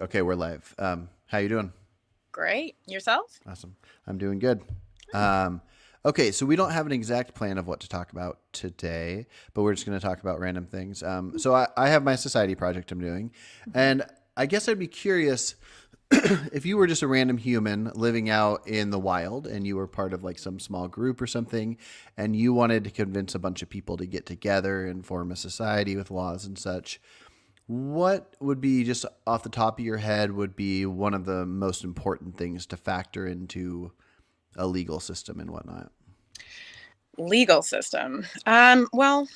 Okay, we're live. How you doing? Great. Yourself? Awesome. I'm doing good. Um, okay, so we don't have an exact plan of what to talk about today, but we're just going to talk about random things. So I have my society project I'm doing, Mhm. and I guess I'd be curious if you were just a random human living out in the wild and you were part of like some small group or something, and you wanted to convince a bunch of people to get together and form a society with laws and such. What would be just off the top of your head would be one of the most important things to factor into a legal system and whatnot? Legal system. Well,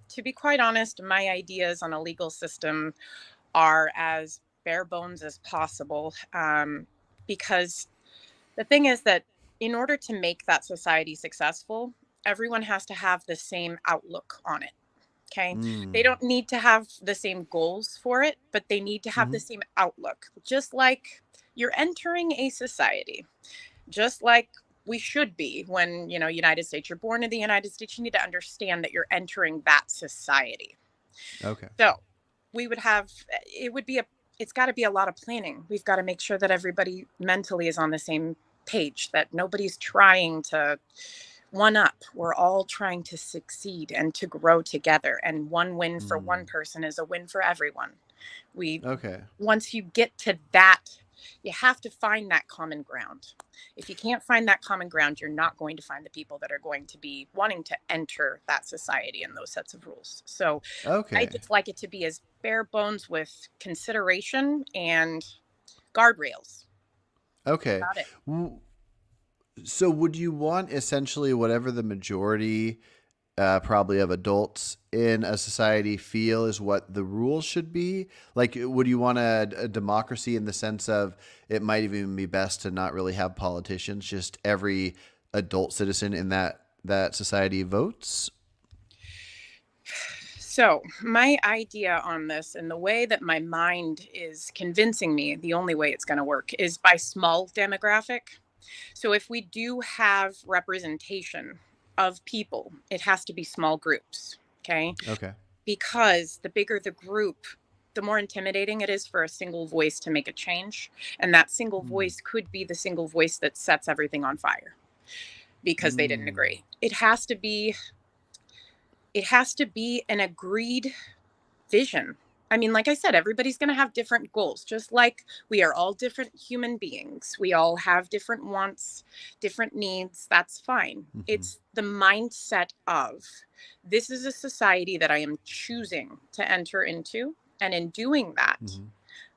to be quite honest, my ideas on a legal system are as bare bones as possible. Because the thing is that in order to make that society successful, everyone has to have the same outlook on it. Okay. They Mm. don't need to have the same goals for it, but they need to have Hmm. the same outlook. Just like you're entering a society, just like we should be when United States, you're born in the United States, you need to understand that you're entering that society. Okay. So we would have it would be a it's got to be a lot of planning. We've got to make sure that everybody mentally is on the same page, that nobody's trying to one up. We're all trying to succeed and to grow together, and one win for one Mm. person is a win for everyone. We Okay. Once you get to that, you have to find that common ground. If you can't find that common ground, you're not going to find the people that are going to be wanting to enter that society and those sets of rules. So I Okay. just like it to be as bare bones with consideration and guardrails. That's Okay. about it. W- So would you want essentially whatever the majority probably of adults in a society feel is what the rules should be? Like, would you want a democracy in the sense of it might even be best to not really have politicians, just every adult citizen in that society votes? So, my idea on this and the way that my mind is convincing me, the only way it's going to work is by small demographic. So, if we do have representation of people, it has to be small groups. Okay. Okay. Because the bigger the group, the more intimidating it is for a single voice to make a change. And that single Mm. voice could be the single voice that sets everything on fire because they didn't Mm. agree. It has to be an agreed vision. I mean, like I said, everybody's going to have different goals, just like we are all different human beings. We all have different wants, different needs. That's fine. Hmm. It's the mindset of this is a society that I am choosing to enter into. And in doing that, Hmm.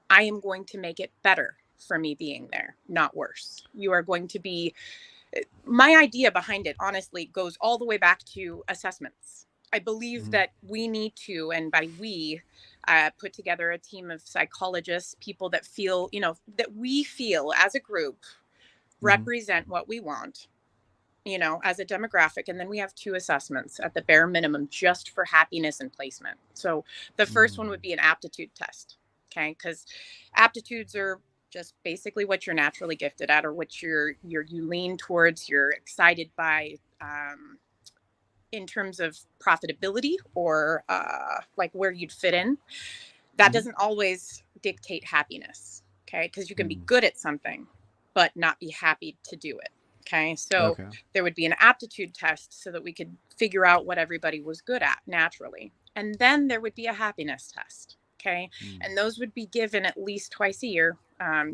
I am going to make it better for me being there, not worse. You are going to be My idea behind it honestly goes all the way back to assessments. I believe Hmm. that we need to, and by we, put together a team of psychologists, people that feel, that we feel as a group Hmm. represent what we want, as a demographic. And then we have two assessments at the bare minimum just for happiness and placement. So the first one Mm. would be an aptitude test. Okay. Because aptitudes are just basically what you're naturally gifted at or what you lean towards, you're excited by, in terms of profitability or like where you'd fit in. That Hmm. doesn't always dictate happiness. Okay. Because you can be Mm. good at something, but not be happy to do it. Okay. So Okay. there would be an aptitude test so that we could figure out what everybody was good at naturally. And then there would be a happiness test. Okay. Mm. And those would be given at least twice a year,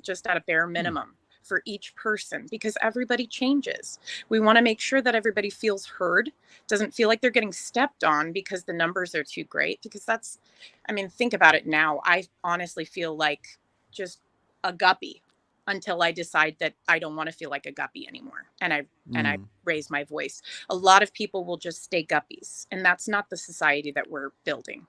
just at a bare Hmm. minimum for each person because everybody changes. We want to make sure that everybody feels heard, doesn't feel like they're getting stepped on because the numbers are too great. Because I mean, think about it now. I honestly feel like just a guppy until I decide that I don't want to feel like a guppy anymore. And I Mm. raise my voice. A lot of people will just stay guppies, and that's not the society that we're building.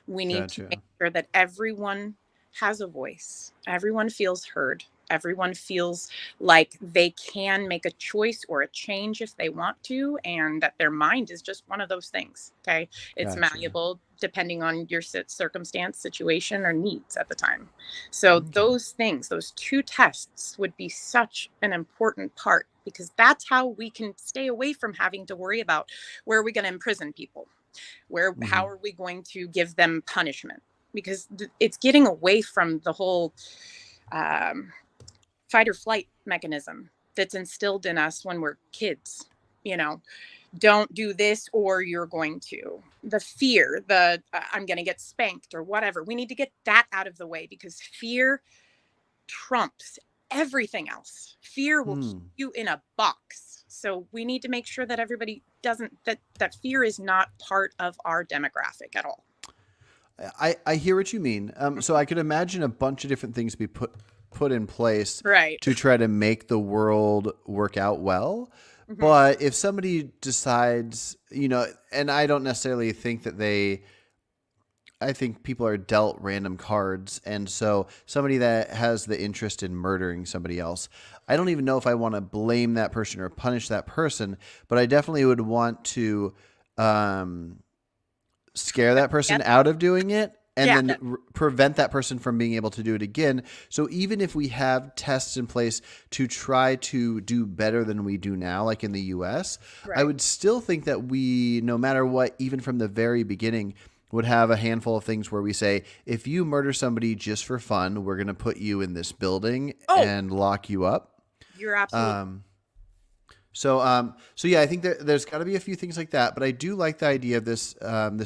We need to make Gotcha. sure that everyone has a voice. Everyone feels heard. Everyone feels like they can make a choice or a change if they want to, and that their mind is just one of those things. Okay. It's Gotcha. malleable depending on your circumstance, situation, or needs at the time. So, Okay. those things, those two tests would be such an important part because that's how we can stay away from having to worry about where are we going to imprison people? How Hmm. are we going to give them punishment? because it's getting away from the whole um, fight or flight mechanism that's instilled in us when we're kids. You know, don't do this or you're going to. The fear, I'm going to get spanked or whatever. We need to get that out of the way because fear trumps everything else. Fear will keep Hmm. you in a box. So we need to make sure that everybody doesn't that fear is not part of our demographic at all. I hear what you mean. So I could imagine a bunch of different things be put in place Right. to try to make the world work out well. Hmm. But if somebody decides, and I don't necessarily think that I think people are dealt random cards. And so somebody that has the interest in murdering somebody else, I don't even know if I want to blame that person or punish that person, but I definitely would want to um, scare that person Yep. out of doing it and Yeah. then prevent that person from being able to do it again. So even if we have tests in place to try to do better than we do now, like in the US, I Right. would still think that we, no matter what, even from the very beginning, would have a handful of things where we say, if you murder somebody just for fun, we're going to put you in this building Oh, and lock you up. you're absolutely Um, so yeah, I think there's got to be a few things like that, but I do like the idea of this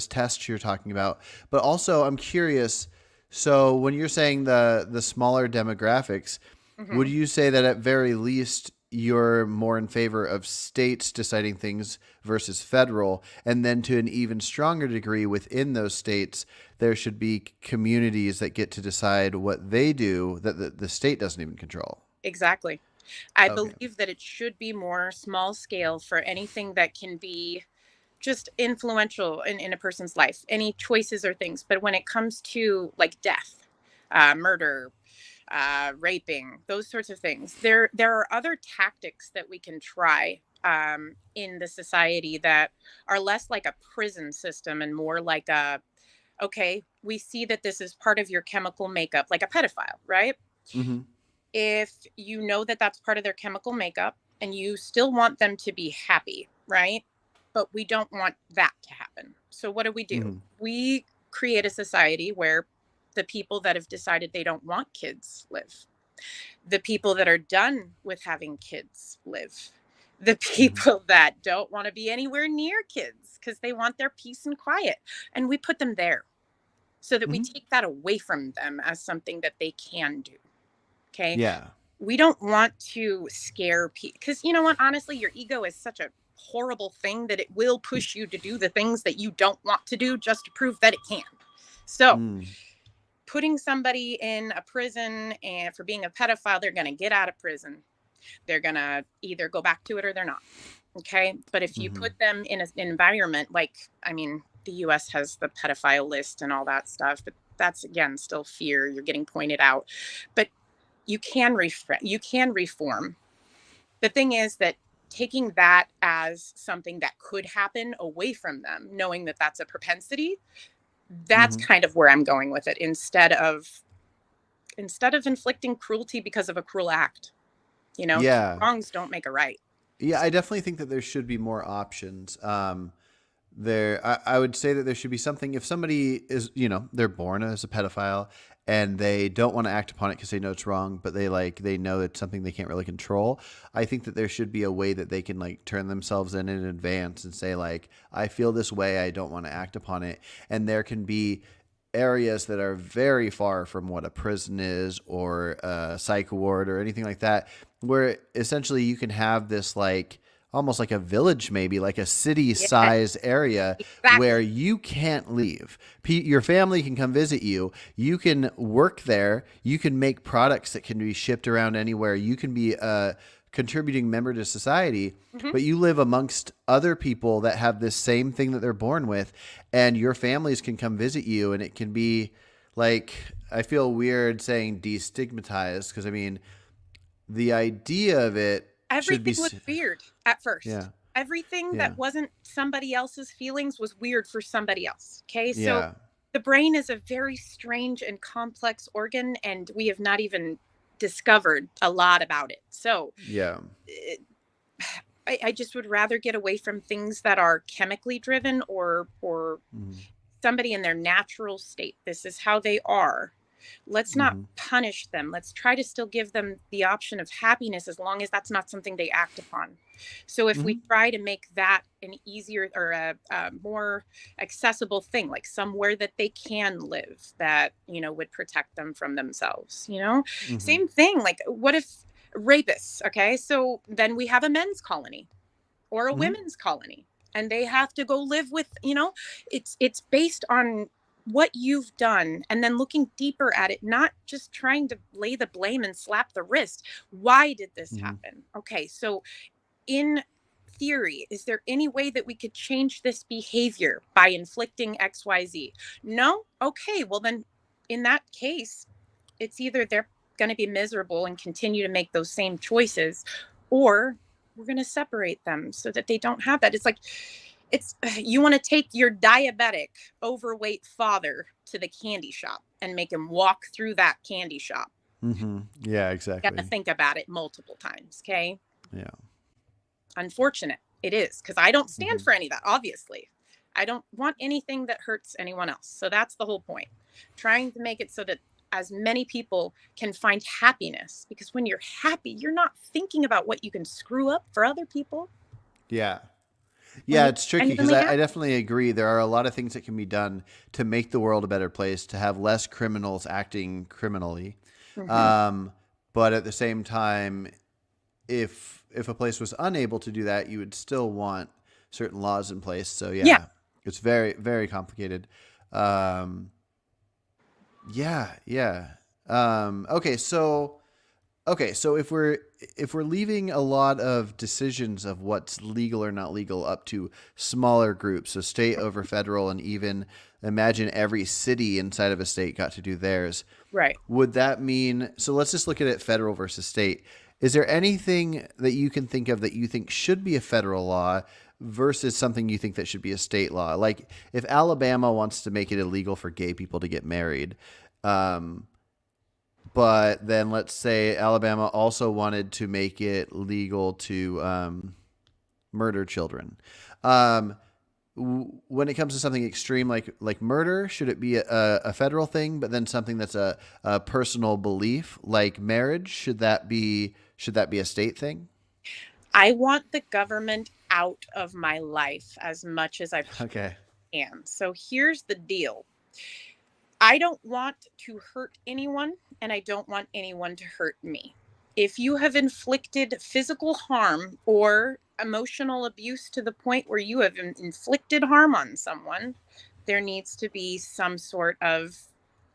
test you're talking about. But also, I'm curious. So when you're saying the smaller demographics, hmm would you say that at very least you're more in favor of states deciding things versus federal, and then to an even stronger degree within those states, there should be communities that get to decide what they do that the state doesn't even control? exactly. I Okay. believe that it should be more small scale for anything that can be just influential in a person's life, any choices or things. But when it comes to like death, murder, raping, those sorts of things, there are other tactics that we can try in the society that are less like a prison system and more like a okay, we see that this is part of your chemical makeup, like a pedophile, right? Mm-hmm. If you know that that's part of their chemical makeup and you still want them to be happy, right? But we don't want that to happen. So what do? Mm-hmm. We create a society where the people that have decided they don't want kids live. The people that are done with having kids live. The Mm-hmm. people that don't want to be anywhere near kids because they want their peace and quiet. And we put them there so that we Mm-hmm. take that away from them as something that they can do. Okay. Yeah. We don't want to scare people because you know what? Honestly, your ego is such a horrible thing that it will push you to do the things that you don't want to do just to prove that it can. So, Mm. putting somebody in a prison and for being a pedophile, they're going to get out of prison. They're going to either go back to it or they're not. Okay. But if you Mm-hmm. put them in an environment like, I mean, the US has the pedophile list and all that stuff, but that's again still fear. You're getting pointed out. But you can reform. The thing is that taking that as something that could happen away from them, knowing that that's a propensity, that's Mm-hmm. kind of where I'm going with it instead of inflicting cruelty because of a cruel act. You know, two Yeah. wrongs don't make a right. Yeah, I definitely think that there should be more options. I would say that there should be something if somebody is, they're born as a pedophile and they don't want to act upon it because they know it's wrong, but they know it's something they can't really control. I think that there should be a way that they can like turn themselves in advance and say like, I feel this way, I don't want to act upon it, and there can be areas that are very far from what a prison is or a psych ward or anything like that, where essentially you can have this like almost like a village, maybe like a city Yeah, size area where exactly. you can't leave. Your family can come visit you. You can work there. You can make products that can be shipped around anywhere. You can be a contributing member to society, Hmm. but you live amongst other people that have this same thing that they're born with, and your families can come visit you, and it can be like, I feel weird saying destigmatized because I mean, the idea of it should be, Everything was weird at yeah, first. Everything yeah, that wasn't somebody else's feelings was weird for somebody else. Okay. So yeah. the brain is a very strange and complex organ, and we have not even discovered a lot about it. So Yeah. it, I just would rather get away from things that are chemically driven or Mhm. somebody in their natural state. This is how they are. Let's not Hmm. punish them. Let's try to still give them the option of happiness as long as that's not something they act upon. So if we Hmm. try to make that an easier or a more accessible thing, like somewhere that they can live that, would protect them from themselves, Hmm. same thing. Like, what if rapists? Okay. So then we have a men's colony or a Hmm. women's colony, and they have to go live with, it's based on what you've done, and then looking deeper at it, not just trying to lay the blame and slap the wrist. Why did this Hmm. happen? Okay, so in theory, is there any way that we could change this behavior by inflicting XYZ? No. Okay, well then, in that case, it's either they're going to be miserable and continue to make those same choices, or we're going to separate them so that they don't have that. It's like, it's you want to take your diabetic overweight father to the candy shop and make him walk through that candy shop. Hmm. Yeah, You got to exactly. think about it multiple times. Okay, Yeah. unfortunate it is, because I don't stand Hmm. for any of that. Obviously, I don't want anything that hurts anyone else. So that's the whole point, trying to make it so that as many people can find happiness, because when you're happy, you're not thinking about what you can screw up for other people. Yeah. When Yeah, you're it's tricky because genuinely I happy. definitely agree. There are a lot of things that can be done to make the world a better place, to have less criminals acting criminally. Hmm. Um, but at the same time, if a place was unable to do that, you would still want certain laws in place. So Yeah. yeah, it's very very complicated. Um, yeah, yeah. Okay, so if we're leaving a lot of decisions of what's legal or not legal up to smaller groups, so state over federal, and even imagine every city inside of a state got to do theirs, Right. would that mean, so let's just look at it federal versus state. Is there anything that you can think of that you think should be a federal law versus something you think that should be a state law? Like if Alabama wants to make it illegal for gay people to get married, um, but then let's say Alabama also wanted to make it legal to murder children. Um, when it comes to something extreme like murder, should it be a federal thing? But then something that's a personal belief like marriage, should that be a state thing? I want the government out of my life as much as I Okay. can. So here's the deal. I don't want to hurt anyone, and I don't want anyone to hurt me. If you have inflicted physical harm or emotional abuse to the point where you have inflicted harm on someone, there needs to be some sort of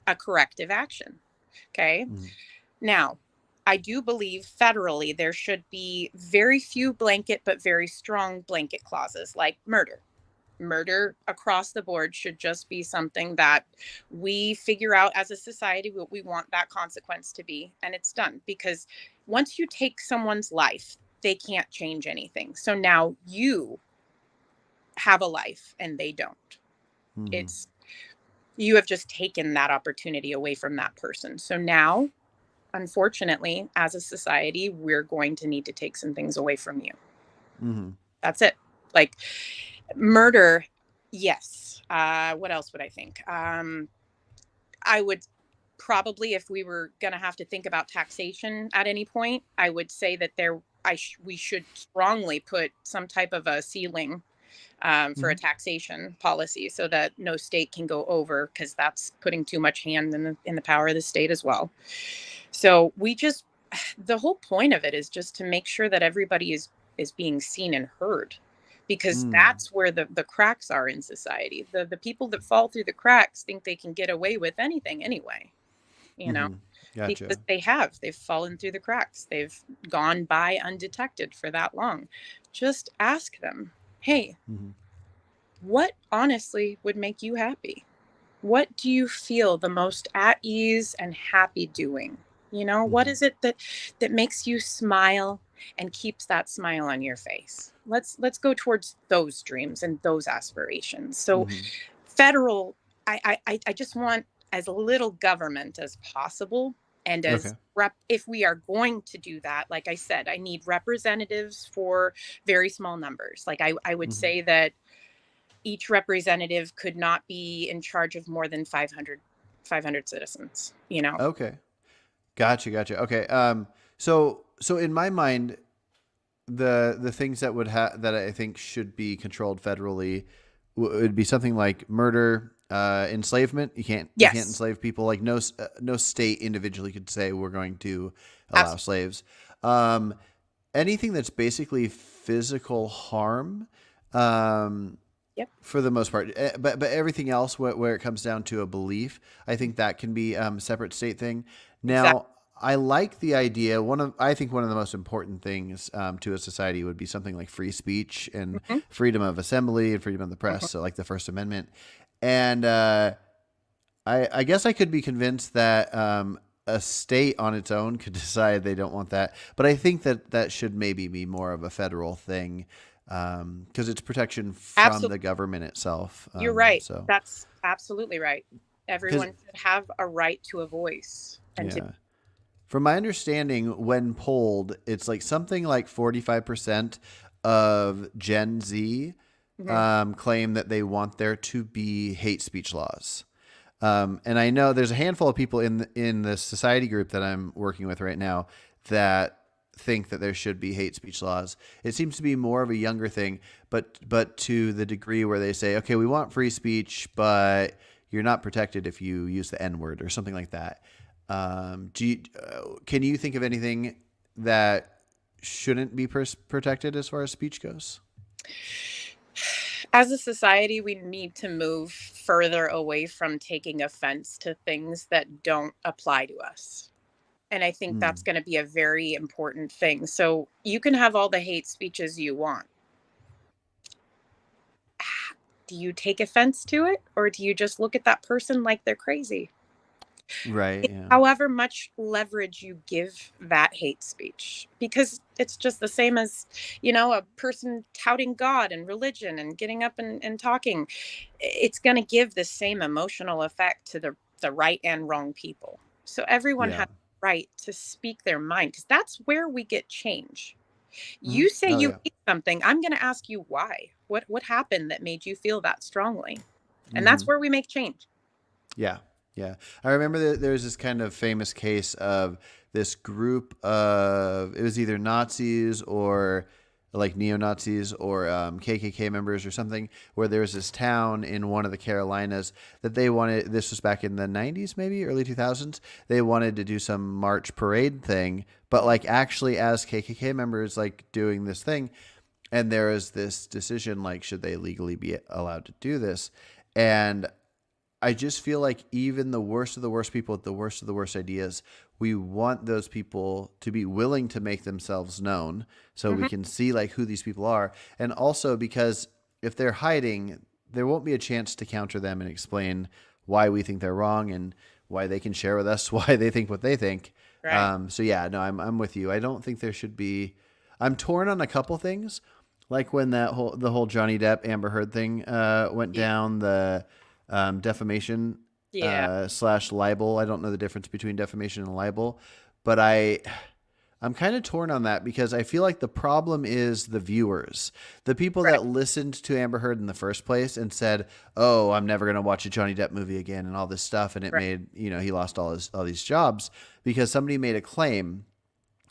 a corrective action. Okay. Mm-hmm. Now, I do believe federally there should be very few blanket, but very strong blanket clauses like murder. Murder across the board should just be something that we figure out as a society what we want that consequence to be, and it's done. Because once you take someone's life, they can't change anything. So now you have a life and they don't. Mm-hmm. It's you have just taken that opportunity away from that person. So now, unfortunately, as a society, we're going to need to take some things away from you. Mm-hmm. That's it. Like, murder, yes. What else would I think? I would probably, if we were going to have to think about taxation at any point, I would say that we should strongly put some type of a ceiling for a Mm-hmm. taxation policy, so that no state can go over, because that's putting too much hand in the power of the state as well. So the whole point of it is just to make sure that everybody is being seen and heard, because Mm. that's where the cracks are in society. The people that fall through the cracks think they can get away with anything anyway, you know Mm-hmm. because Gotcha. they've fallen through the cracks, they've gone by undetected for that long. Just ask them, hey, Mm-hmm. what honestly would make you happy? What do you feel the most at ease and happy doing? What Mm-hmm. is it that makes you smile and keeps that smile on your face? Let's go towards those dreams and those aspirations. So Mm-hmm. federal, I just want as little government as possible. And Okay. as if we are going to do that, like I said, I need representatives for very small numbers. Like I would Mm-hmm. say that each representative could not be in charge of more than 500 citizens, you know. Okay. Gotcha. Okay. So in my mind, the things that that I think should be controlled federally would be something like murder, enslavement. You can't Yes, enslave people. Like no state individually could say we're going to allow absolutely. slaves. Um, Anything that's basically physical harm. Um, Yep, for the most part. But everything else, where it comes down to a belief, I think that can be a separate state thing. exactly. Now, I like the idea. I think one of the most important things to a society would be something like free speech and Hmm. freedom of assembly and freedom of the press. Hmm. So, like the First Amendment. And I guess I could be convinced that a state on its own could decide they don't want that. But I think that that should maybe be more of a federal thing because it's protection from Absolutely, the government itself. you're right. So, That's absolutely right. because Everyone should have a right to a voice and to. yeah, from my understanding, when polled, it's like something like 45% of Gen Z Mhm. claim that they want there to be hate speech laws. And I know there's a handful of people in the society group that I'm working with right now that think that there should be hate speech laws. It seems to be more of a younger thing, but to the degree where they say, okay, we want free speech, but you're not protected if you use the N word or something like that. Can you think of anything that shouldn't be protected as far as speech goes? As a society, we need to move further away from taking offense to things that don't apply to us. And I think that's Mm, going to be a very important thing. So you can have all the hate speeches you want. Do you take offense to it, or do you just look at that person like they're crazy? right. It's Yeah. however much leverage you give that hate speech, because it's just the same as, a person touting God and religion and getting up and talking. It's going to give the same emotional effect to the right and wrong people. So everyone Yeah. has the right to speak their mind, because that's where we get change. Hmm. You say Oh you yeah. hate something, I'm going to ask you why. What happened that made you feel that strongly? And that's Hmm. where we make change. Yeah, yeah. I remember that there was this kind of famous case of this group of it was either Nazis or like neo Nazis or KKK members or something, where there was this town in one of the Carolinas that they wanted. This was back in the 90s, maybe early 2000s. They wanted to do some march parade thing, but like actually as KKK members, like doing this thing, and there is this decision like should they legally be allowed to do this, and I just feel like even the worst of the worst people with the worst of the worst ideas, we want those people to be willing to make themselves known so we Mhm. can see like who these people are. And also because if they're hiding, there won't be a chance to counter them and explain why we think they're wrong and why they can share with us why they think what they think. Right. So yeah, no, I'm with you. I don't think there should be. I'm torn on a couple things, like when the whole Johnny Depp Amber Heard thing went Yeah. down. The defamation Yeah. slash libel. I don't know the difference between defamation and libel, but I'm kind of torn on that because I feel like the problem is the viewers, the people Right. that listened to Amber Heard in the first place and said, "Oh, I'm never going to watch a Johnny Depp movie again," and all this stuff, and it Right. made he lost all these jobs because somebody made a claim,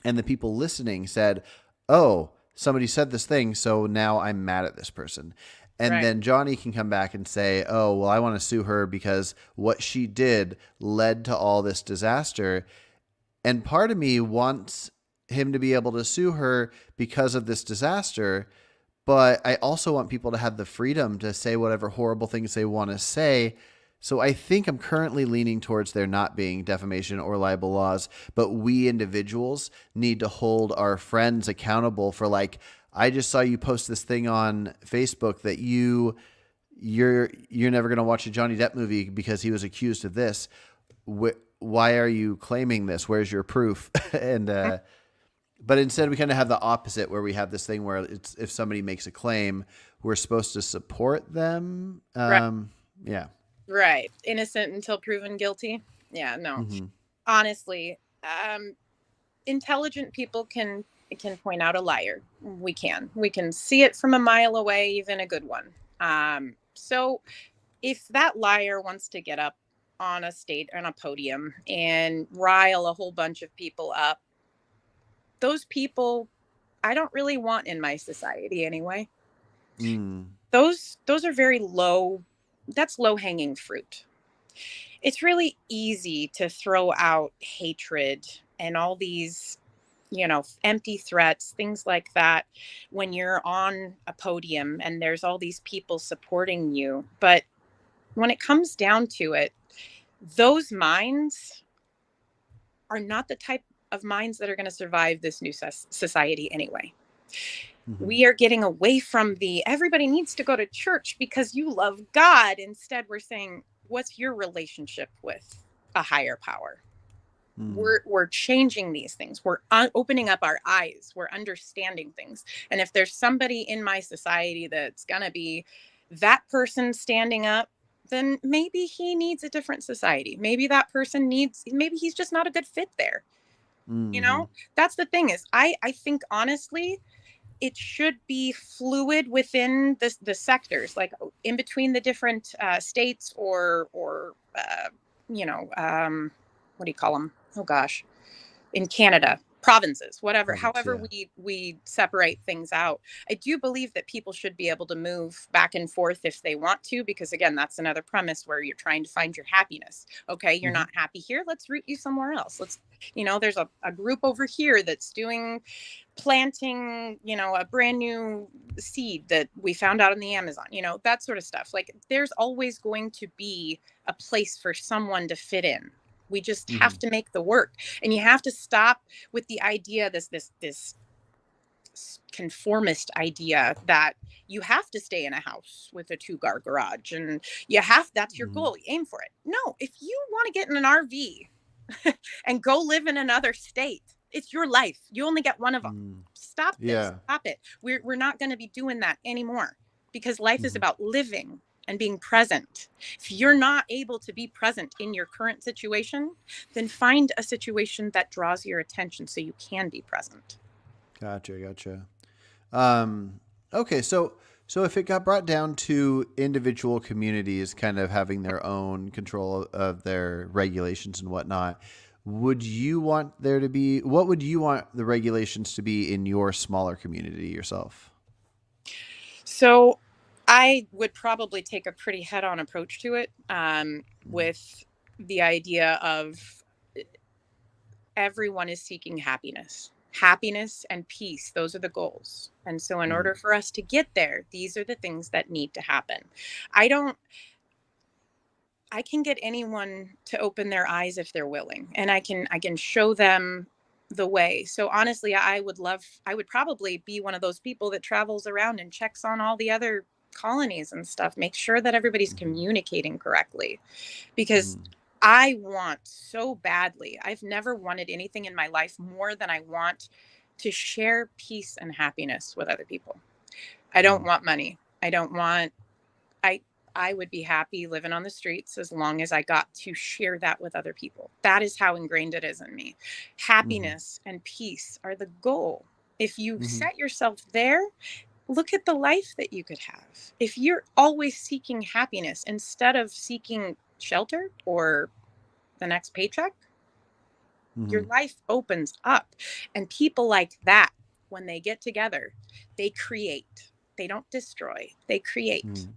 and the people listening said, "Oh, somebody said this thing, so now I'm mad at this person." And Right. then Johnny can come back and say, "Oh, well, I want to sue her because what she did led to all this disaster." And part of me wants him to be able to sue her because of this disaster, but I also want people to have the freedom to say whatever horrible things they want to say. So I think I'm currently leaning towards there not being defamation or libel laws, but we individuals need to hold our friends accountable for like, I just saw you post this thing on Facebook that you're never going to watch a Johnny Depp movie because he was accused of this. Why are you claiming this? Where's your proof? And but instead, we kind of have the opposite, where we have this thing where it's if somebody makes a claim, we're supposed to support them. Right. Yeah. Right. Innocent until proven guilty. Yeah, no. Hmm. Honestly, intelligent people can point out a liar. We can. We can see it from a mile away, even a good one. So if that liar wants to get up on a stage, on a podium, and rile a whole bunch of people up, those people I don't really want in my society anyway. Mm. Those are very low, that's low hanging fruit. It's really easy to throw out hatred and all these, empty threats, things like that, when you're on a podium and there's all these people supporting you. But when it comes down to it, those minds are not the type of minds that are going to survive this new society anyway. Hmm. We are getting away from the everybody needs to go to church because you love God. Instead, we're saying, what's your relationship with a higher power? Mm. We're changing these things. We're opening up our eyes. We're understanding things. And if there's somebody in my society that's going to be that person standing up, then maybe he needs a different society. Maybe that person needs, maybe he's just not a good fit there. You Hmm. know, that's the thing is I think honestly, it should be fluid within the sectors, like in between the different states or what do you call them? Oh gosh, in Canada, provinces, whatever, Province, however yeah. we separate things out. I do believe that people should be able to move back and forth if they want to, because again, that's another premise where you're trying to find your happiness. Okay, you're Hmm. not happy here, let's root you somewhere else. There's a group over here that's doing planting, a brand new seed that we found out in the Amazon, that sort of stuff. Like there's always going to be a place for someone to fit in. We just have Hmm. to make the work. And you have to stop with the idea, this conformist idea that you have to stay in a house with a two-car garage and that's your Hmm. goal. You aim for it. No, if you want to get in an RV and go live in another state, it's your life. You only get one of them. Mm. Stop this. Yeah. Stop it. We're not going to be doing that anymore, because life is Hmm. about living and being present. If you're not able to be present in your current situation, then find a situation that draws your attention so you can be present. Gotcha. Gotcha. Um, okay, so if it got brought down to individual communities kind of having their own control of their regulations and whatnot, would you want there to be what would you want the regulations to be in your smaller community yourself? So I would probably take a pretty head on approach to it, Mm. with the idea of everyone is seeking happiness. Happiness and peace, those are the goals. And so, in Mm. order for us to get there, these are the things that need to happen. I don't, I can get anyone to open their eyes if they're willing, and I can show them the way. So honestly, I would probably be one of those people that travels around and checks on all the other colonies and stuff, make sure that everybody's Mhm. communicating correctly, because Mhm. I want so badly. I've never wanted anything in my life more than I want to share peace and happiness with other people. I don't Mhm. want money. I don't want I I would be happy living on the streets as long as I got to share that with other people. That is how ingrained it is in me. Mhm. Happiness and peace are the goal. If you Mhm. set yourself there, look at the life that you could have. If you're always seeking happiness instead of seeking shelter or the next paycheck, your Mhm. life opens up. And people like that, when they get together, they create. They don't destroy, they create. Mhm.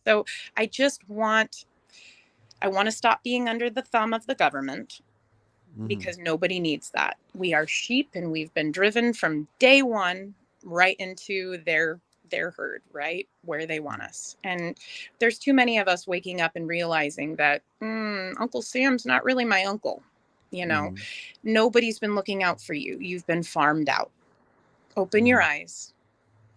So I just want I want to stop being under the thumb of the government, Mhm. because nobody needs that. We are sheep and we've been driven from day one right into their herd, right where they want us. And there's too many of us waking up and realizing that Uncle Sam's not really my uncle. You know, Mhm. nobody's been looking out for you. You've been farmed out. Open your Mhm. eyes.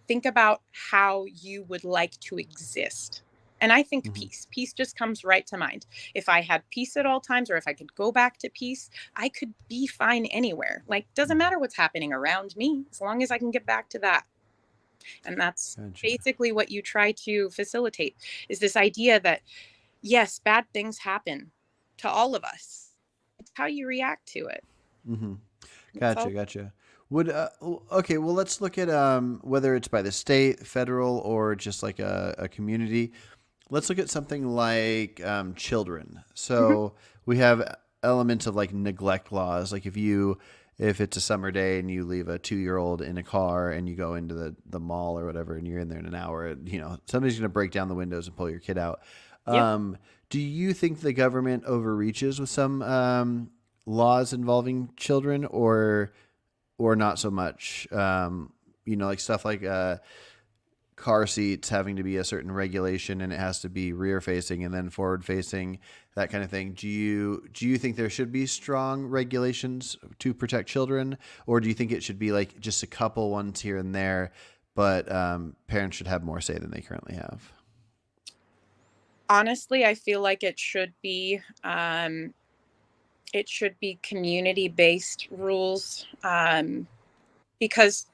Think about how you would like to exist. And I think Mhm. peace just comes right to mind. If I had peace at all times, or if I could go back to peace, I could be fine anywhere. Like, doesn't Mhm. matter what's happening around me as long as I can get back to that. And that's Gotcha. basically what you try to facilitate, is this idea that yes, bad things happen to all of us. It's how you react to it. Mhm. It's Gotcha, all gotcha. Would okay, well let's look at whether it's by the state, federal, or just like a community. Let's look at something like children. Hmm. So we have elements of like neglect laws. Like if it's a summer day and you leave a 2 year old in a car and you go into the mall or whatever and you're in there in an hour, somebody's going to break down the windows and pull your kid out. Yep. Do you think the government overreaches with some laws involving children, or not so much? Like stuff like car seats having to be a certain regulation and it has to be rear facing and then forward facing, that kind of thing. Do you think there should be strong regulations to protect children, or do you think it should be like just a couple ones here and there, but parents should have more say than they currently have? Honestly, I feel like it should be community based rules, because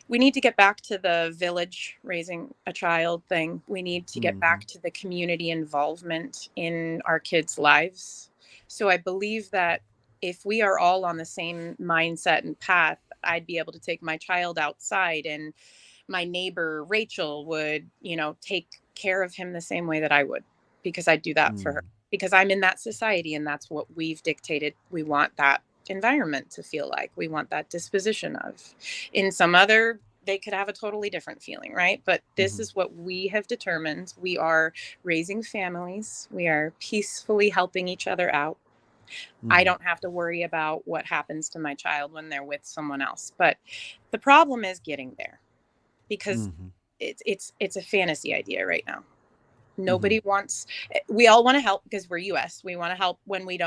we need to get back to the village raising a child thing. We need to get Hmm. back to the community involvement in our kids' lives. So I believe that if we are all on the same mindset and path, I'd be able to take my child outside and my neighbor Rachel would, take care of him the same way that I would, because I'd do that for her. Mm. Because I'm in that society and that's what we've dictated. We want that environment to feel like. We want that disposition of. In some other, they could have a totally different feeling, right? But this Hmm. is what we have determined. We are raising families, we are peacefully helping each other out. I Hmm. don't have to worry about what happens to my child when they're with someone else. But the problem is getting there, because Hmm. it's a fantasy idea right now. Hmm. Nobody wants, we all want to help because we're US. We want to help when we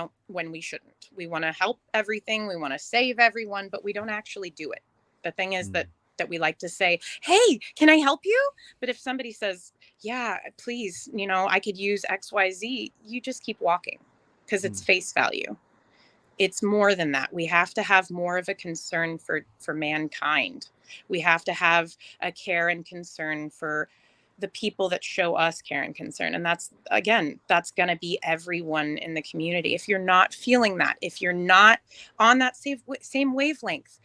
shouldn't. We want to help everything. We want to save everyone, but we don't actually do it. The thing is that we like to say, "Hey, can I help you?" But if somebody says, "Yeah, please, I could use XYZ," you just keep walking because it's Hmm. face value. It's more than that. We have to have more of a concern for mankind. We have to have a care and concern for the people that show us care and concern, and that's going to be everyone in the community. If you're not feeling that, if you're not on that same wavelength,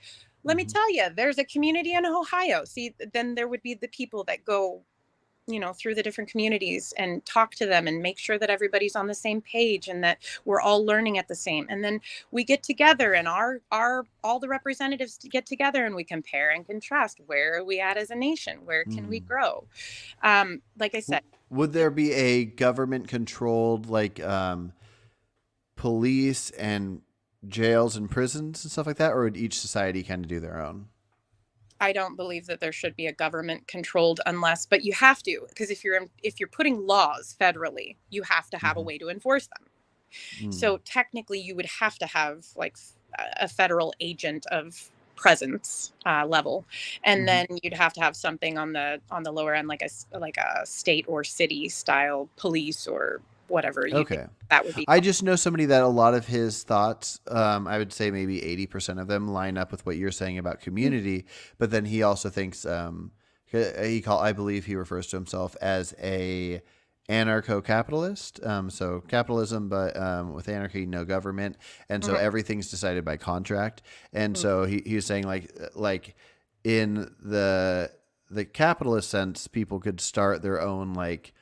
let me Hmm. tell you, there's a community in Ohio. See, then there would be the people that go, through the different communities and talk to them and make sure that everybody's on the same page and that we're all learning at the same. And then we get together and our all the representatives get together and we compare and contrast. Where are we at as a nation? Where can we Hmm. grow? Like I said, Would there be a government controlled like police and jails and prisons and stuff like that, or would each society kind of do their own? I don't believe that there should be a government controlled, unless, but you have to, because if you're putting laws federally, you have to have a Hmm. way to enforce them. Mm. So technically, you would have to have like a federal agent of presence level, and Hmm. then you'd have to have something on the lower end, like a state or city style police or whatever you think Okay. that would be I called. just know somebody that a lot of his thoughts, I would say maybe 80% of them line up with what you're saying about community. But then he also thinks, I believe he refers to himself as a anarcho-capitalist. So capitalism, but with anarchy, no government. And so Mhm. everything's decided by contract. And Mhm. so he was saying like in the capitalist sense, people could start their own like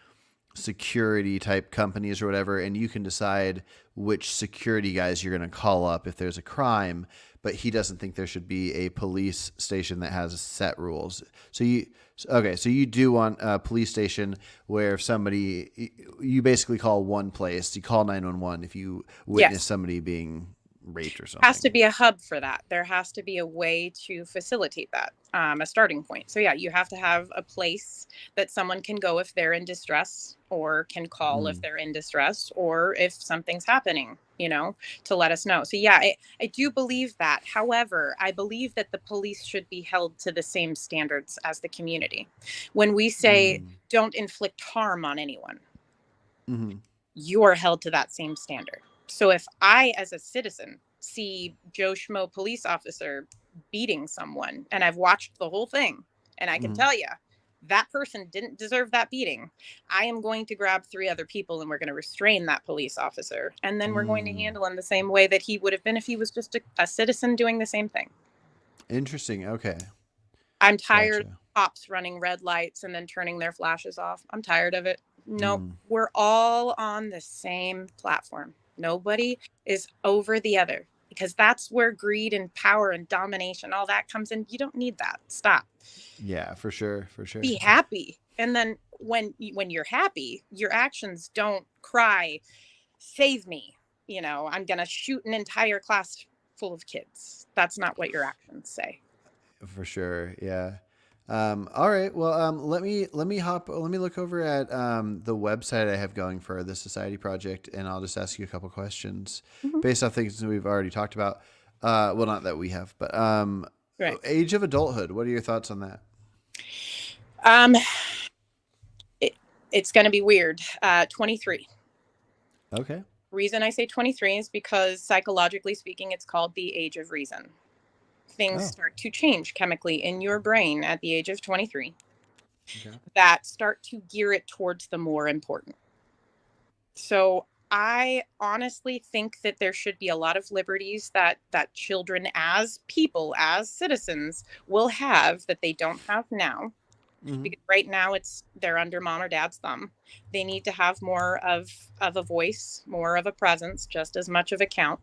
security type companies or whatever, and you can decide which security guys you're going to call up if there's a crime. But he doesn't think there should be a police station that has set rules. So you do want a police station where if somebody, you basically call one place, you call 911 if you witness Yes. somebody being raped or Has to something. be a hub for that. There has to be a way to facilitate that, a starting point. So yeah, you have to have a place that someone can go if they're in distress, or can call if Mm. they're in distress, or if something's happening, to let us know. So yeah, I do believe that. However, I believe that the police should be held to the same standards as the community. When we say Mm. don't inflict harm on anyone, Mm-hmm. you're held to that same standard. So if I, as a citizen, see Joe Schmo police officer beating someone and I've watched the whole thing and I can Mm-hmm. tell you that person didn't deserve that beating, I am going to grab three other people and we're going to restrain that police officer. And then we're going to Mm. handle him the same way that he would have been if he was just a citizen doing the same thing. Interesting. Okay. I'm tired of Gotcha. cops running red lights and then turning their flashes off. I'm tired of it. Nope. Mm. We're all on the same platform. Nobody is over the other because that's where greed and power and domination, all that comes in. You don't need that. Stop. Yeah, for sure. For sure. Be happy. And then when you're happy, your actions don't cry, save me. I'm going to shoot an entire class full of kids. That's not what your actions say. For sure. Yeah. All right. Well, let me look over at the website I have going for the Society Project, and I'll just ask you a couple questions Mhm. based off things that we've already talked about. Well, not that we have, but Right. age of adulthood. What are your thoughts on that? Um, it, it's going to be weird. 23. Okay. Reason I say 23 is because psychologically speaking, it's called the age of reason. Things Oh, start to change chemically in your brain at the age of 23 okay. that start to gear it towards the more important. So I honestly think that there should be a lot of liberties that children as people, as citizens, will have that they don't have now. Hmm. Because right now they're under mom or dad's thumb. They need to have more of a voice, more of a presence, just as much of a count.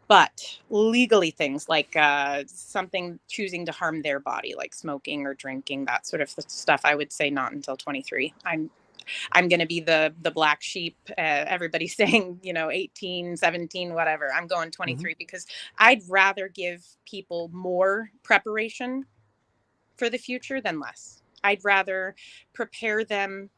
But legally, things like something choosing to harm their body, like smoking or drinking, that sort of stuff, I would say not until 23. I'm going to be the black sheep. Everybody's saying 18, 17, whatever. I'm going Hmm. 23 because I'd rather give people more preparation for the future than less. I'd rather prepare them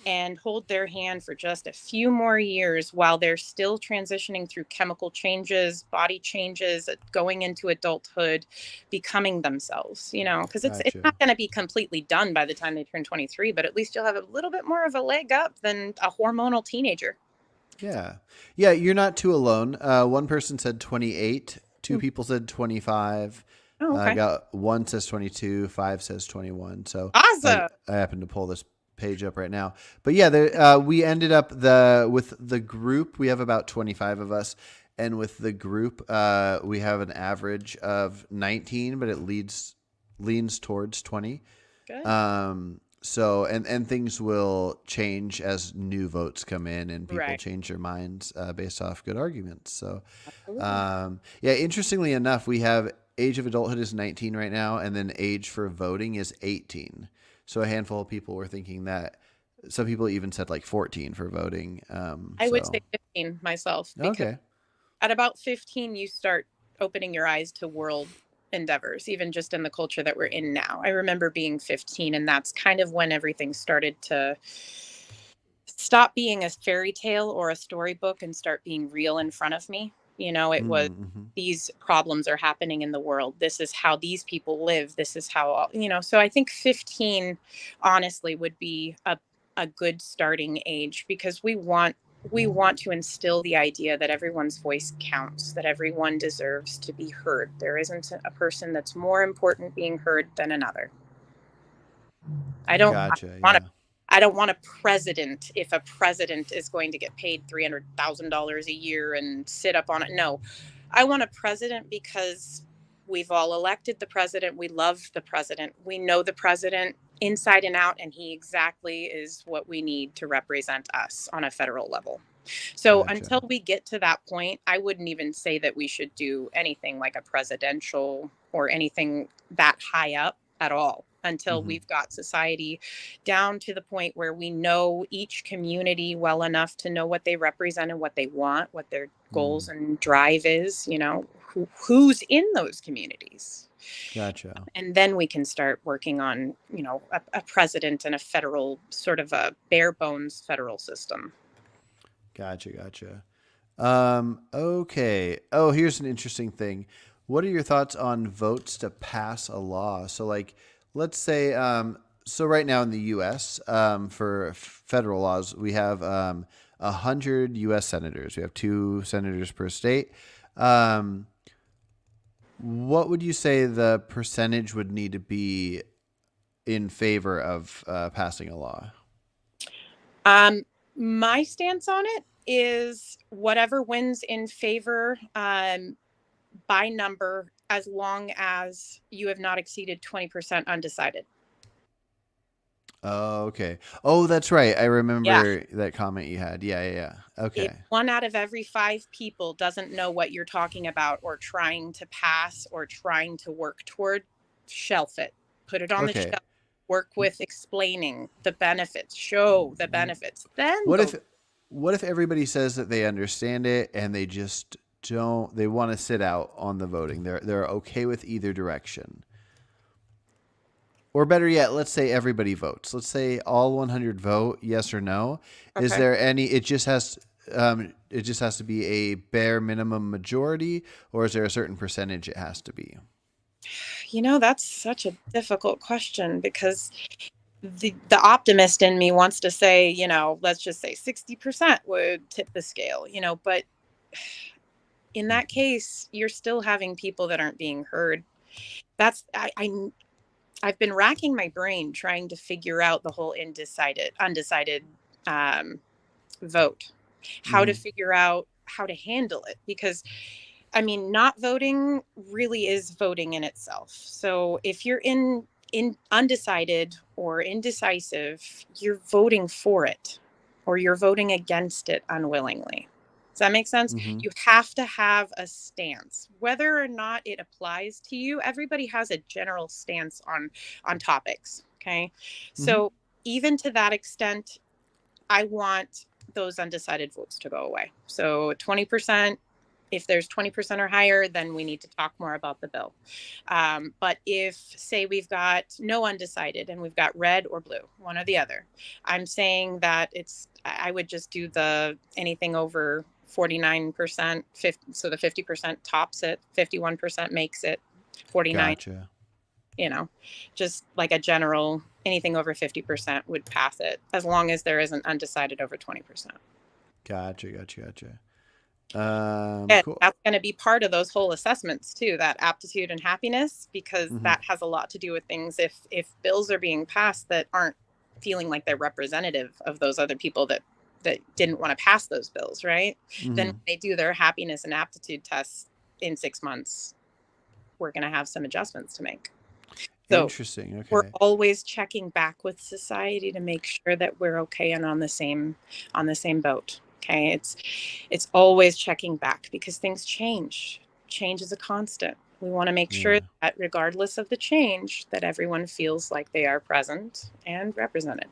and hold their hand for just a few more years while they're still transitioning through chemical changes, body changes, going into adulthood, becoming themselves, because it's Gotcha. not going to be completely done by the time they turn 23, but at least you'll have a little bit more of a leg up than a hormonal teenager. Yeah. Yeah. You're not too alone. One person said 28. Two Hmm. people said 25. Oh, I okay. got one says 22, five says 21. So Awesome. I happen to pull this page up right now. But yeah, we ended up with the group. We have about 25 of us, and with the group, we have an average of 19, but it leans towards 20. Good. So and things will change as new votes come in and people Right. change their minds based off good arguments. So Absolutely. yeah, interestingly enough, we have age of adulthood is 19 right now, and then age for voting is 18. So a handful of people were thinking that. Some people even said like 14 for voting. I would say So 15 myself because okay. at about 15 you start opening your eyes to world endeavors, even just in the culture that we're in now. I remember being 15, and that's kind of when everything started to stop being a fairy tale or a storybook and start being real in front of me. It was, Mm-hmm. these problems are happening in the world, this is how these people live, this is how, so I think 15 honestly would be a good starting age because we want to instill the idea that everyone's voice counts, that everyone deserves to be heard. There isn't a person that's more important being heard than another. I don't Gotcha. want to Yeah. I don't want a president if a president is going to get paid $300,000 a year and sit up on it. No, I want a president because we've all elected the president. We love the president. We know the president inside and out, and he exactly is what we need to represent us on a federal level. So Gotcha. until we get to that point, I wouldn't even say that we should do anything like a presidential or anything that high up at all until Hmm. we've got society down to the point where we know each community well enough to know what they represent and what they want, what their Mm. goals and drive is, who's in those communities. Gotcha. And then we can start working on, a president and a federal sort of a bare bones federal system. Gotcha. Gotcha. Okay. Oh, here's an interesting thing. What are your thoughts on votes to pass a law? So, like, let's say, so right now in the U.S., for federal laws, we have 100 U.S. senators. We have two senators per state. Um, what would you say the percentage would need to be in favor of passing a law? Um, my stance on it is whatever wins in favor. by number as long as you have not exceeded 20% undecided. Oh, okay. Oh, that's right. I Yeah. remember that comment you had. Yeah, yeah, yeah. If Okay. one out of every five people doesn't know what you're talking about or trying to pass or trying to work toward, shelf it, put it on the Okay. shelf, work with explaining the benefits, show the benefits, then What go. if what if everybody says that they understand it and they just don't they want to sit out on the voting. They're okay with either direction. Or better yet, let's say everybody votes. Let's say all 100 vote yes or no. Is Okay. there any it just has to be a bare minimum majority, or is there a certain percentage it has to be? That's such a difficult question because the optimist in me wants to say, let's just say 60% would tip the scale, but in that case, you're still having people that aren't being heard. That's I've been racking my brain trying to figure out the whole undecided um, vote, how to Mm-hmm. figure out how to handle it because I mean, not voting really is voting in itself. So if you're in undecided or indecisive, you're voting for it or you're voting against it unwillingly. Does that make sense? Mm-hmm. You have to have a stance. Whether or not it applies to you, everybody has a general stance on topics, okay? Mm-hmm. So even to that extent, I want those undecided votes to go away. So 20%, if there's 20% or higher, then we need to talk more about the bill. But if, say, we've got no undecided and we've got red or blue, one or the other, I'm saying that I would just do the anything over 49%, 50, so the 50% tops it, 51% makes it, 49, Gotcha. you know, just like a general, anything over 50% would pass it as long as there isn't undecided over 20%. Gotcha. Gotcha. Gotcha. And Cool. that's going to be part of those whole assessments too, that aptitude and happiness, because Mm-hmm. that has a lot to do with things. If bills are being passed that aren't feeling like they're representative of those other people that didn't want to pass those bills, right? Then when Mm-hmm. they do their happiness and aptitude tests in 6 months, we're going to have some adjustments to make. So Interesting. we're Okay. always checking back with society to make sure that we're okay and on the same boat. Okay, it's always checking back because things change. Change is a constant. We want to make sure Yeah. that regardless of the change, that everyone feels like they are present and represented.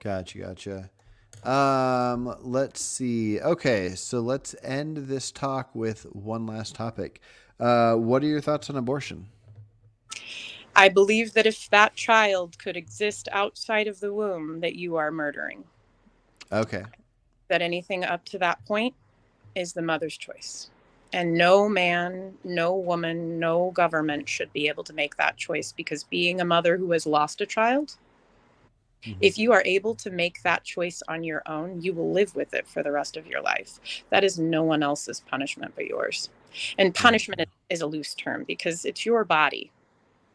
Gotcha. Gotcha. Let's see. Okay, so let's end this talk with one last topic. What are your thoughts on abortion? I believe that if that child could exist outside of the womb, that you are murdering. Okay. That anything up to that point is the mother's choice. And no man, no woman, no government should be able to make that choice because being a mother who has lost a child, Mm-hmm. if you are able to make that choice on your own, you will live with it for the rest of your life. That is no one else's punishment but yours. And Gotcha. punishment is a loose term because it's your body.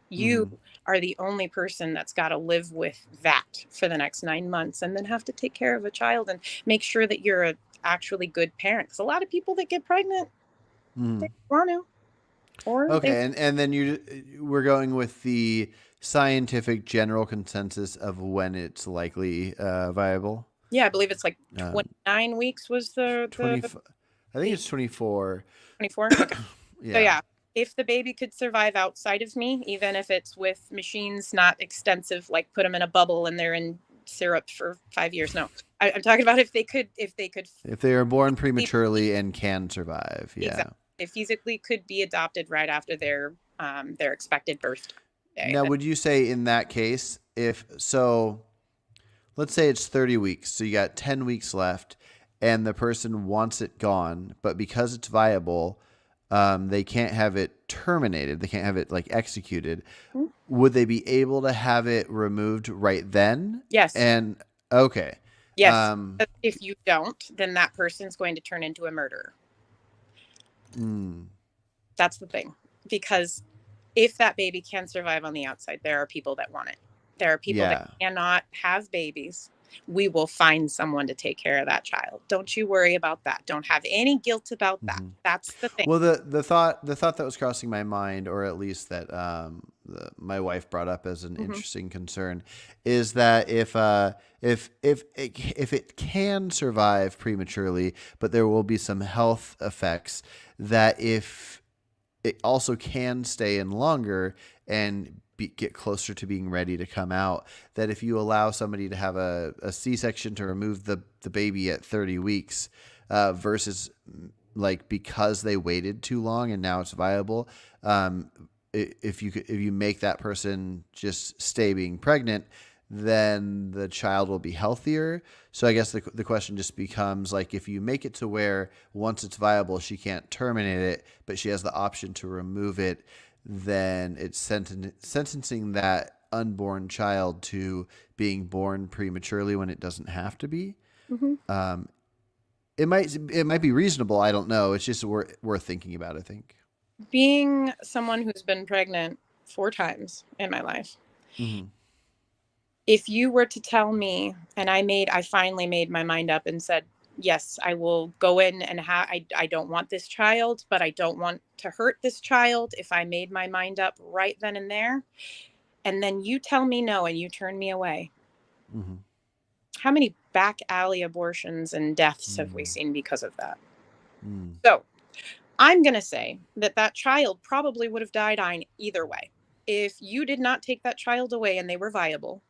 You Mm-hmm. are the only person that's got to live with that for the next 9 months and then have to take care of a child and make sure that you're a actually good parent. Because a lot of people that get pregnant, Mm-hmm. they want to, or they, Okay, and then we're going with the scientific general consensus of when it's likely viable. yeah, I believe it's like Um, 29 weeks was the 20. I think the it's 24. 24. Okay, so Yeah. yeah, if the baby could survive outside of me, even if it's with machines not extensive, like put them in a bubble and they're in syrup for 5 years. No, I'm talking about if they could If they are born physically, prematurely and can survive. exactly, Yeah. they physically could be adopted right after their expected birth day. Now, would you say in that case, if so, let's say it's 30 weeks, so you got 10 weeks left, and the person wants it gone, but because it's viable, they can't have it terminated. They can't have it like executed. Hmm? Would they be able to have it removed right then? Yes, And okay, yes. um, But if you don't, then that person's going to turn into a murderer. mm, That's the thing. Because if that baby can survive on the outside, there are people that want it. There are people that yeah, cannot have babies. We will find someone to take care of that child. Don't you worry about that. Don't have any guilt about that. Hmm. That's the thing. Well, the thought that was crossing my mind, or at least that my wife brought up as an Hmm. interesting concern, is that if it can survive prematurely, but there will be some health effects, that if it also can stay in longer and get closer to being ready to come out, that if you allow somebody to have a C-section to remove the baby at 30 weeks versus like because they waited too long and now it's viable, if you make that person just stay being pregnant, then the child will be healthier. So I guess the question just becomes like, if you make it to where once it's viable, she can't terminate it, but she has the option to remove it, then it's sentencing that unborn child to being born prematurely when it doesn't have to be. Hmm. Um, it might be reasonable. I don't know. It's just worth thinking about, I think. Being someone who's been pregnant 4 times in my life, Hmm. if you were to tell me, and I finally made my mind up and said, yes, I will go in and I don't want this child, but I don't want to hurt this child. If I made my mind up right then and there, and then you tell me no and you turn me away, Hmm. how many back alley abortions and deaths have we Mm. seen because of that? Mm. So I'm going to say that that child probably would have died either way. If you did not take that child away and they were viable,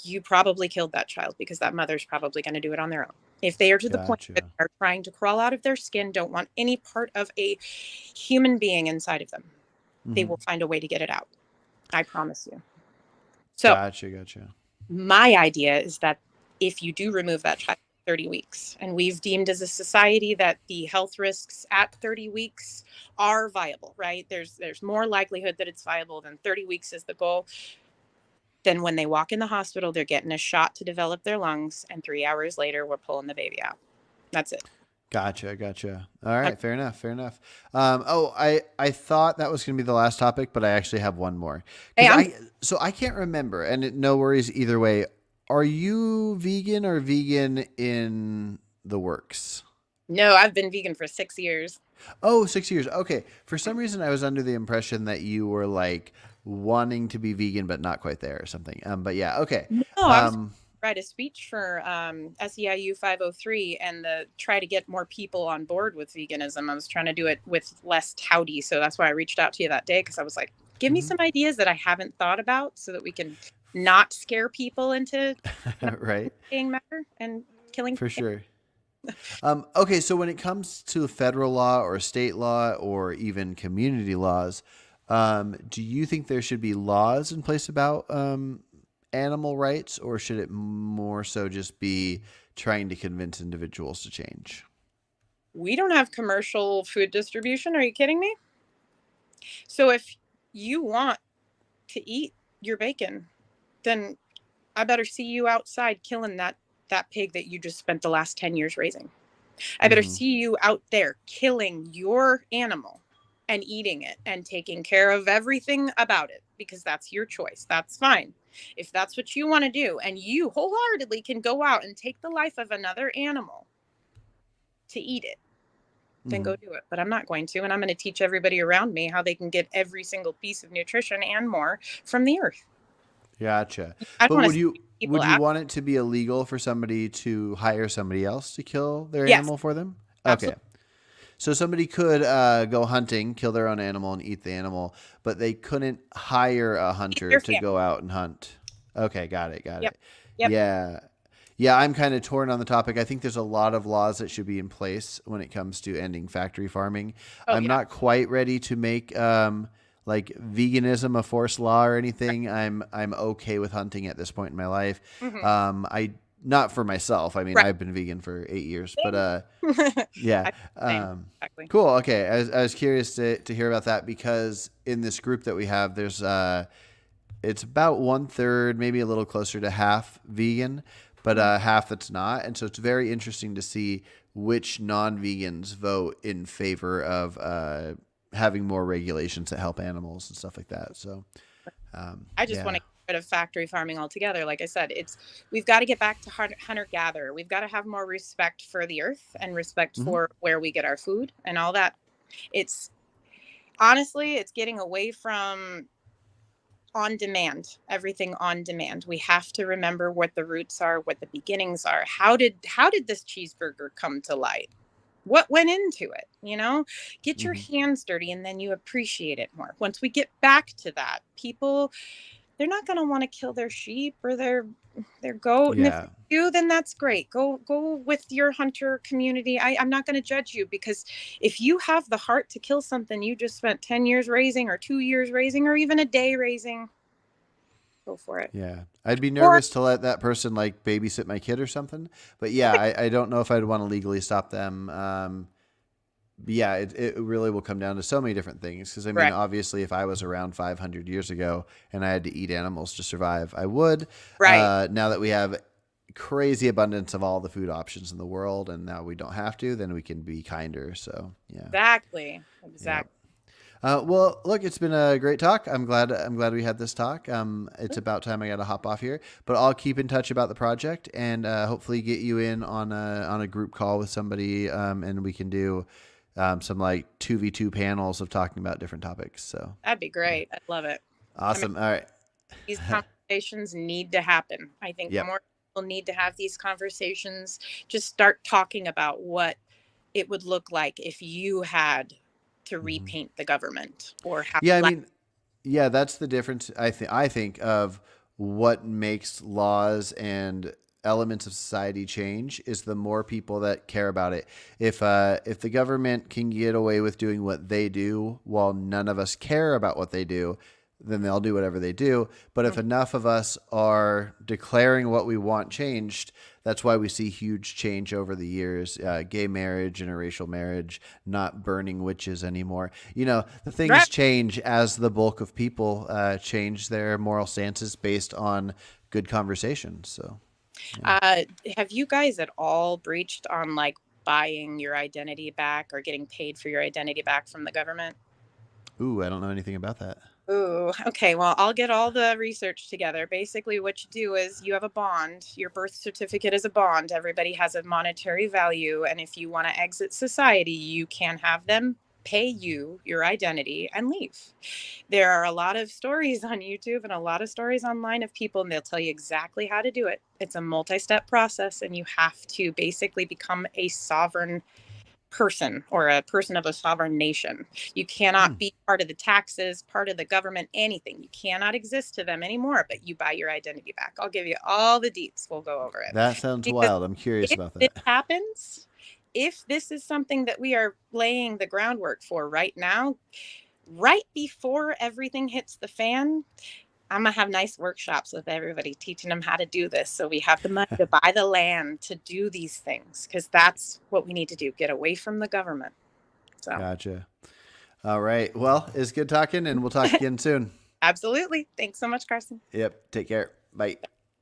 you probably killed that child because that mother's probably going to do it on their own. If they are to the point that Gotcha. they're trying to crawl out of their skin, don't want any part of a human being inside of them, they Hmm. will find a way to get it out. I promise you. So, Gotcha. my idea is that if you do remove that child at 30 weeks, and we've deemed as a society that the health risks at 30 weeks are viable, right? There's more likelihood that it's viable than 30 weeks is the goal. Then when they walk in the hospital, they're getting a shot to develop their lungs, and 3 hours later, we're pulling the baby out. That's it. Gotcha. All I'm, right, fair enough. I thought that was going to be the last topic, but I actually have one more hey, because I'm I can't remember, and no worries either way. Are you vegan or vegan in the works? no, I've been vegan for 6 years. Oh, 6 years. Okay. For some reason, I was under the impression that you were like wanting to be vegan, but not quite there or something. But yeah, okay. No, I was Um, write a speech for SEIU 503 and try to get more people on board with veganism. I was trying to do it with less touty, so that's why I reached out to you that day because I was like, give me mhm. some ideas that I haven't thought about so that we can not scare people into not Right. being matter and killing. For sure. Okay, so when it comes to federal law or state law or even community laws, do you think there should be laws in place about animal rights, or should it more so just be trying to convince individuals to change? We don't have commercial food distribution. Are you kidding me? So if you want to eat your bacon, then I better see you outside killing that pig that you just spent the last 10 years raising. I better Hmm. see you out there killing your animal and eating it and taking care of everything about it because that's your choice. That's fine. If that's what you want to do and you wholeheartedly can go out and take the life of another animal to eat it, then Hmm. go do it. But I'm not going to. And I'm going to teach everybody around me how they can get every single piece of nutrition and more from the earth. Gotcha. I don't But want would to you see people would you out. want it to be illegal for somebody to hire somebody else to kill their Yes, animal for them? Okay. absolutely. So somebody could go hunting, kill their own animal, and eat the animal, but they couldn't hire a Feed hunter your to family. go out and hunt. Okay, got Yep. it. Yep. Yeah. Yeah, I'm kind of torn on the topic. I think there's a lot of laws that should be in place when it comes to ending factory farming. Oh, I'm yeah. not quite ready to make like veganism a forced law or Right. anything. I'm okay with hunting at this point in my life. Hmm. I not for myself. I mean, Right. I've been vegan for 8 years, but Same. yeah. I same. Exactly. Cool. Okay. I was curious to hear about that because in this group that we have, there's it's about 1/3, maybe a little closer to half vegan, but Mhm. half that's not. And so it's very interesting to see which non-vegans vote in favor of having more regulations that help animals and stuff like that. So I just want yeah. to rid of factory farming altogether. Like I said, we've got to get back to hunter gatherer. We've got to have more respect for the earth and respect Hmm. for where we get our food and all that. It's honestly, it's getting away from on demand, everything on demand. We have to remember what the roots are, what the beginnings are. How did this cheeseburger come to light? What went into it? Get your Hmm. hands dirty and then you appreciate it more. Once we get back to that, people, they're not going to want to kill their sheep or their goat. And if Yeah. they do, then that's great. Go with your hunter community. I'm not going to judge you, because if you have the heart to kill something you just spent 10 years raising or 2 years raising or even a day raising, go for it. Yeah. I'd be Or nervous to let that person like babysit my kid or something. But yeah, I don't know if I'd want to legally stop them. But yeah, it really will come down to so many different things. Because I mean, right, obviously, if I was around 500 years ago and I had to eat animals to survive, I would. right. Now that we have crazy abundance of all the food options in the world, and now we don't have to, then we can be kinder. So yeah, Exactly. yeah. Exactly. Well, look, it's been a great talk. I'm glad we had this talk. It's about time I got to hop off here, but I'll keep in touch about the project and hopefully get you in on a group call with somebody, and we can do some like 2v2 panels of talking about different topics. So That'd be yeah, great. I love it. I mean, awesome. All right. these conversations need to happen. I think Yep. more people need to have these conversations. Just start talking about what it would look like if you had to Hmm. repaint the government or have Yeah, I less. mean, yeah, that's the difference. I think of what makes laws and elements of society change is the more people that care about it. If the government can get away with doing what they do while none of us care about what they do, then they'll do whatever they do. But if enough of us are declaring what we want changed, that's why we see huge change over the years. Gay marriage, interracial marriage, not burning witches anymore. The Right. things change as the bulk of people change their moral stances based on good conversations. So, yeah. Uh, have you guys at all breached on like buying your identity back or getting paid for your identity back from the government? Ooh, I don't know anything about that. Ooh, okay. Well, I'll get all the research together. Basically, what you do is you have a bond. Your birth certificate is a bond. Everybody has a monetary value. And if you want to exit society, you can have them pay you your identity and leave. There are a lot of stories on YouTube and a lot of stories online of people, and they'll tell you exactly how to do it. It's a multi step process, and you have to basically become a sovereign person or a person of a sovereign nation. You Hmm. cannot be part of the taxes, part of the government, anything. You cannot exist to them anymore, but you buy your identity back. I'll give you all the deets. We'll go over it. That sounds Because wild. I'm curious if about this that. happens, if this is something that we are laying the groundwork for right now, right before everything hits the fan, I'm gonna have nice workshops with everybody teaching them how to do this. So we have the money to buy the land to do these things, because that's what we need to do. Get away from the government. So Gotcha. All right. Well, it's good talking, and we'll talk again soon. absolutely. Thanks so much, Carson. Yep. Take care. Bye.